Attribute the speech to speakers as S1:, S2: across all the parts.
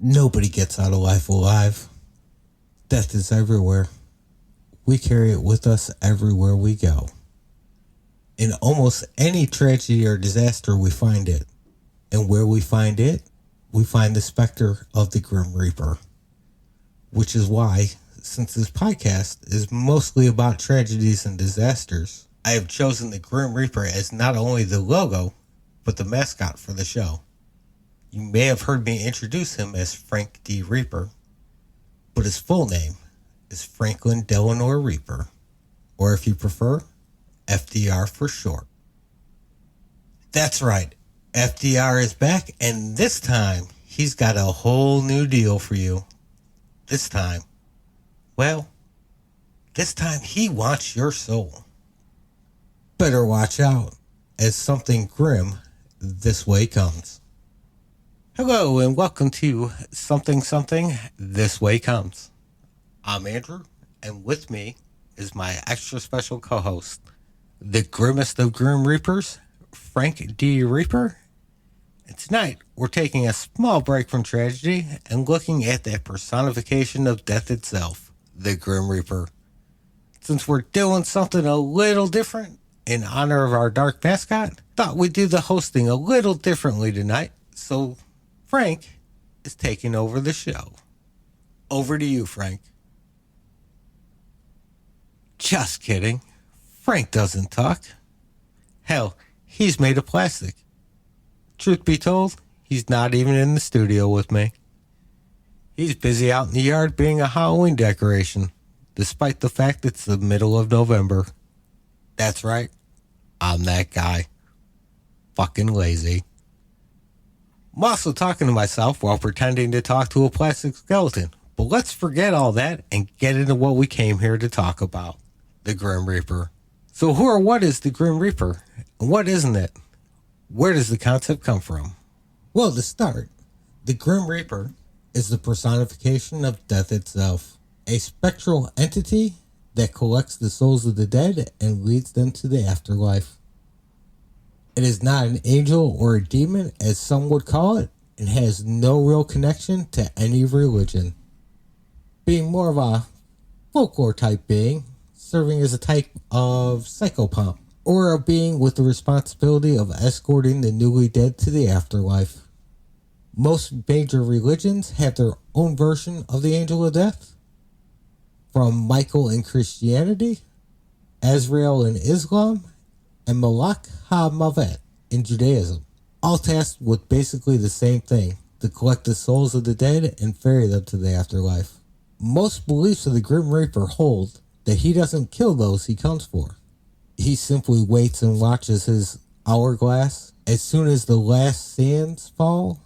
S1: Nobody gets out of life alive. Death is everywhere. We carry it with us everywhere we go. In almost any tragedy or disaster, we find it. And where we find it, we find the specter of the Grim Reaper. Which is why, since this podcast is mostly about tragedies and disasters, I have chosen the Grim Reaper as not only the logo, but the mascot for the show. You may have heard me introduce him as Frank D. Reaper, but his full name is Franklin Delano Reaper, or if you prefer, FDR for short. That's right, FDR is back, and this time, he's got a whole new deal for you. This time he wants your soul. Better watch out, as something grim this way comes. Hello and welcome to Something This Way Comes. I'm Andrew, and with me is my extra special co-host, the grimmest of Grim Reapers, Frank D. Reaper. And tonight, we're taking a small break from tragedy and looking at that personification of death itself, the Grim Reaper. Since we're doing something a little different in honor of our dark mascot, thought we'd do the hosting a little differently tonight, so Frank is taking over the show. Over to you, Frank. Just kidding. Frank doesn't talk. Hell, he's made of plastic. Truth be told, he's not even in the studio with me. He's busy out in the yard being a Halloween decoration, despite the fact it's the middle of November. That's right, I'm that guy. Fucking lazy. I'm also talking to myself while pretending to talk to a plastic skeleton. But let's forget all that and get into what we came here to talk about. The Grim Reaper. So who or what is the Grim Reaper? And what isn't it? Where does the concept come from? Well, to start, the Grim Reaper is the personification of death itself. A spectral entity that collects the souls of the dead and leads them to the afterlife. It is not an angel or a demon, as some would call it, and has no real connection to any religion. Being more of a folklore type being, serving as a type of psychopomp, or a being with the responsibility of escorting the newly dead to the afterlife. Most major religions have their own version of the angel of death, from Michael in Christianity, Azrael in Islam, and Malak HaMavet in Judaism, all tasked with basically the same thing, to collect the souls of the dead and ferry them to the afterlife. Most beliefs of the Grim Reaper hold that he doesn't kill those he comes for. He simply waits and watches his hourglass. As soon as the last sands fall,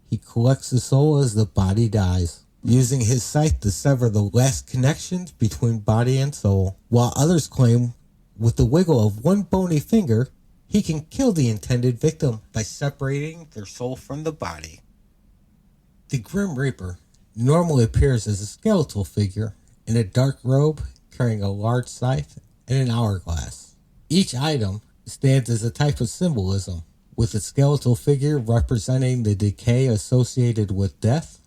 S1: he collects the soul as the body dies, using his scythe to sever the last connections between body and soul, while others claim with the wiggle of one bony finger, he can kill the intended victim by separating their soul from the body. The Grim Reaper normally appears as a skeletal figure in a dark robe carrying a large scythe and an hourglass. Each item stands as a type of symbolism, with the skeletal figure representing the decay associated with death,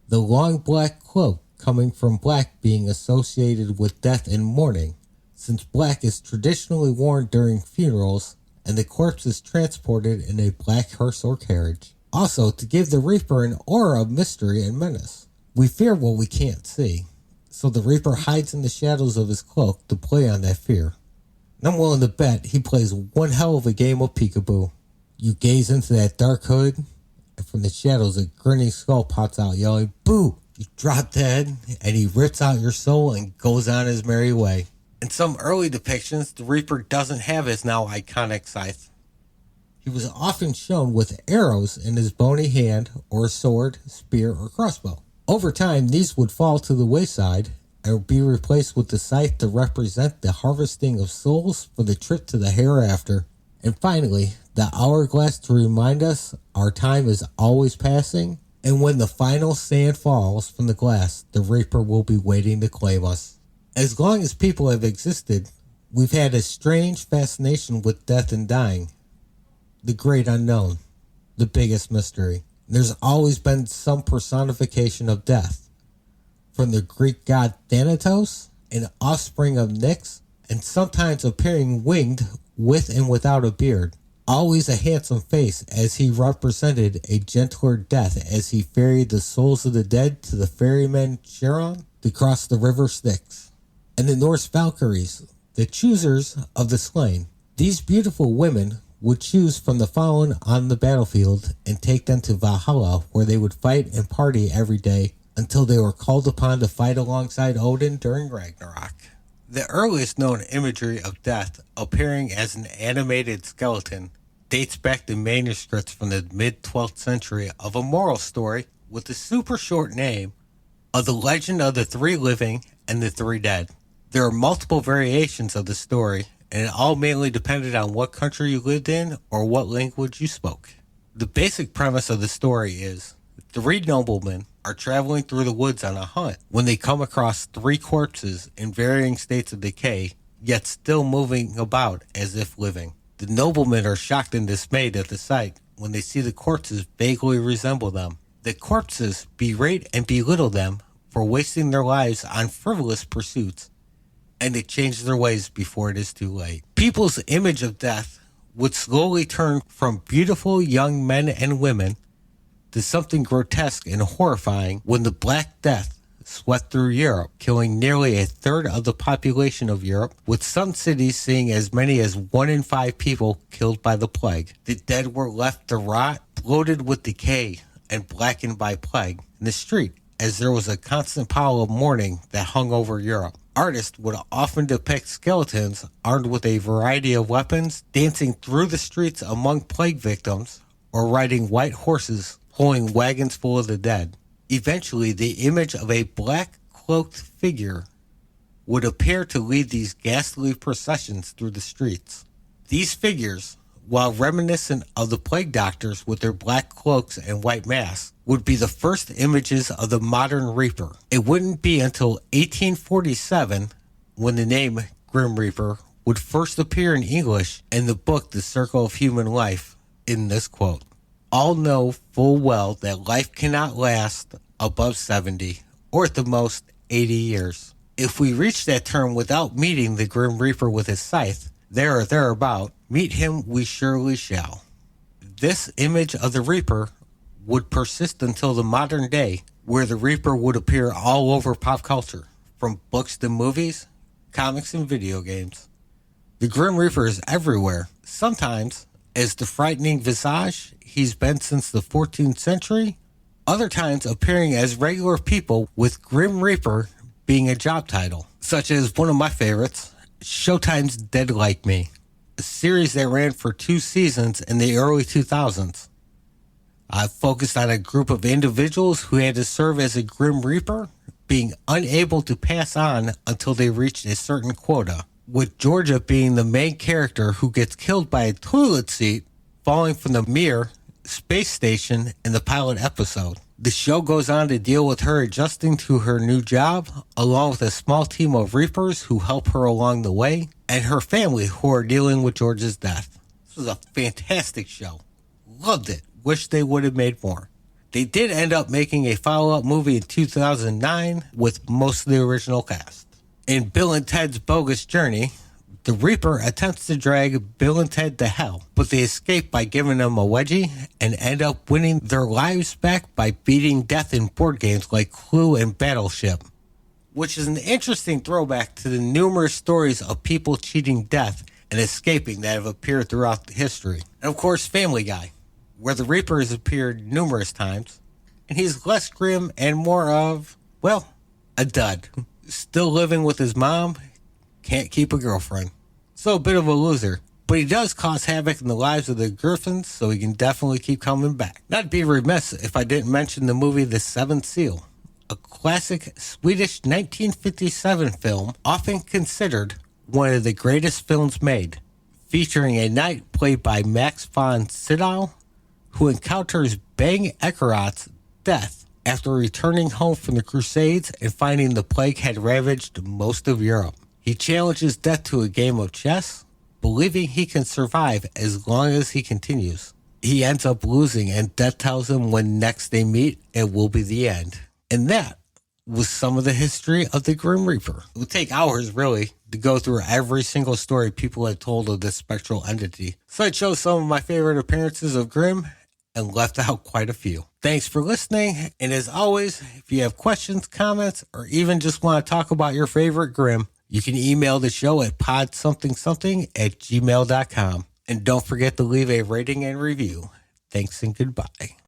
S1: the long black cloak coming from black being associated with death and mourning, since black is traditionally worn during funerals and the corpse is transported in a black hearse or carriage. Also, to give the Reaper an aura of mystery and menace. We fear what we can't see, so the Reaper hides in the shadows of his cloak to play on that fear. And I'm willing to bet he plays one hell of a game of peekaboo. You gaze into that dark hood, and from the shadows a grinning skull pops out yelling, "Boo!" You drop dead, and he rips out your soul and goes on his merry way. In some early depictions, the Reaper doesn't have his now iconic scythe. He was often shown with arrows in his bony hand, or a sword, spear, or crossbow. Over time, these would fall to the wayside and be replaced with the scythe to represent the harvesting of souls for the trip to the hereafter. And finally, the hourglass to remind us our time is always passing, and when the final sand falls from the glass, the Reaper will be waiting to claim us. As long as people have existed, we've had a strange fascination with death and dying. The great unknown. The biggest mystery. There's always been some personification of death, from the Greek god Thanatos, an offspring of Nyx, and sometimes appearing winged with and without a beard. Always a handsome face, as he represented a gentler death as he ferried the souls of the dead to the ferryman Chiron to cross the river Styx. And the Norse Valkyries, the choosers of the slain. These beautiful women would choose from the fallen on the battlefield and take them to Valhalla, where they would fight and party every day until they were called upon to fight alongside Odin during Ragnarok. The earliest known imagery of death appearing as an animated skeleton dates back to manuscripts from the mid-12th century of a moral story with the super short name of The Legend of the Three Living and the Three Dead. There are multiple variations of the story, and it all mainly depended on what country you lived in or what language you spoke. The basic premise of the story is three noblemen are traveling through the woods on a hunt when they come across three corpses in varying states of decay, yet still moving about as if living. The noblemen are shocked and dismayed at the sight when they see the corpses vaguely resemble them. The corpses berate and belittle them for wasting their lives on frivolous pursuits, and they change their ways before it is too late. People's image of death would slowly turn from beautiful young men and women to something grotesque and horrifying when the Black Death swept through Europe, killing nearly a third of the population of Europe, with some cities seeing as many as 1 in 5 people killed by the plague. The dead were left to rot, bloated with decay, and blackened by plague in the street, as there was a constant pall of mourning that hung over Europe. Artists would often depict skeletons armed with a variety of weapons, dancing through the streets among plague victims, or riding white horses pulling wagons full of the dead. Eventually, the image of a black-cloaked figure would appear to lead these ghastly processions through the streets. These figures, while reminiscent of the plague doctors with their black cloaks and white masks, would be the first images of the modern Reaper. It wouldn't be until 1847 when the name Grim Reaper would first appear in English in the book The Circle of Human Life in this quote. All know full well that life cannot last above 70, or at the most 80 years. If we reach that term without meeting the Grim Reaper with his scythe, there or thereabout, meet him we surely shall. This image of the Reaper would persist until the modern day, where the Reaper would appear all over pop culture, from books to movies, comics, and video games. The Grim Reaper is everywhere, sometimes as the frightening visage he's been since the 14th century, other times appearing as regular people with Grim Reaper being a job title, such as one of my favorites, Showtime's Dead Like Me, a series that ran for 2 seasons in the early 2000s. I focused on a group of individuals who had to serve as a Grim Reaper, being unable to pass on until they reached a certain quota, with Georgia being the main character who gets killed by a toilet seat falling from the Mir space station in the pilot episode. The show goes on to deal with her adjusting to her new job, along with a small team of Reapers who help her along the way, and her family who are dealing with George's death. This was a fantastic show. Loved it. Wish they would have made more. They did end up making a follow-up movie in 2009 with most of the original cast. In Bill and Ted's Bogus Journey, the Reaper attempts to drag Bill and Ted to hell, but they escape by giving them a wedgie and end up winning their lives back by beating death in board games like Clue and Battleship, which is an interesting throwback to the numerous stories of people cheating death and escaping that have appeared throughout history. And of course, Family Guy, where the Reaper has appeared numerous times, and he's less grim and more of, well, a dud. Still living with his mom, can't keep a girlfriend. So a bit of a loser. But he does cause havoc in the lives of the Griffins, so he can definitely keep coming back. Not be remiss if I didn't mention the movie The Seventh Seal, a classic Swedish 1957 film often considered one of the greatest films made, featuring a knight played by Max von Sydow, who encounters Bang Ekerot's death after returning home from the Crusades and finding the plague had ravaged most of Europe. He challenges death to a game of chess, believing he can survive as long as he continues. he ends up losing, and Death tells him when next they meet, it will be the end. And that was some of the history of the Grim Reaper. It would take hours, really, to go through every single story people had told of this spectral entity. So I chose some of my favorite appearances of Grim and left out quite a few. Thanks for listening, and as always, if you have questions, comments, or even just want to talk about your favorite Grim, you can email the show at podsomething@gmail.com. And don't forget to leave a rating and review. Thanks and goodbye.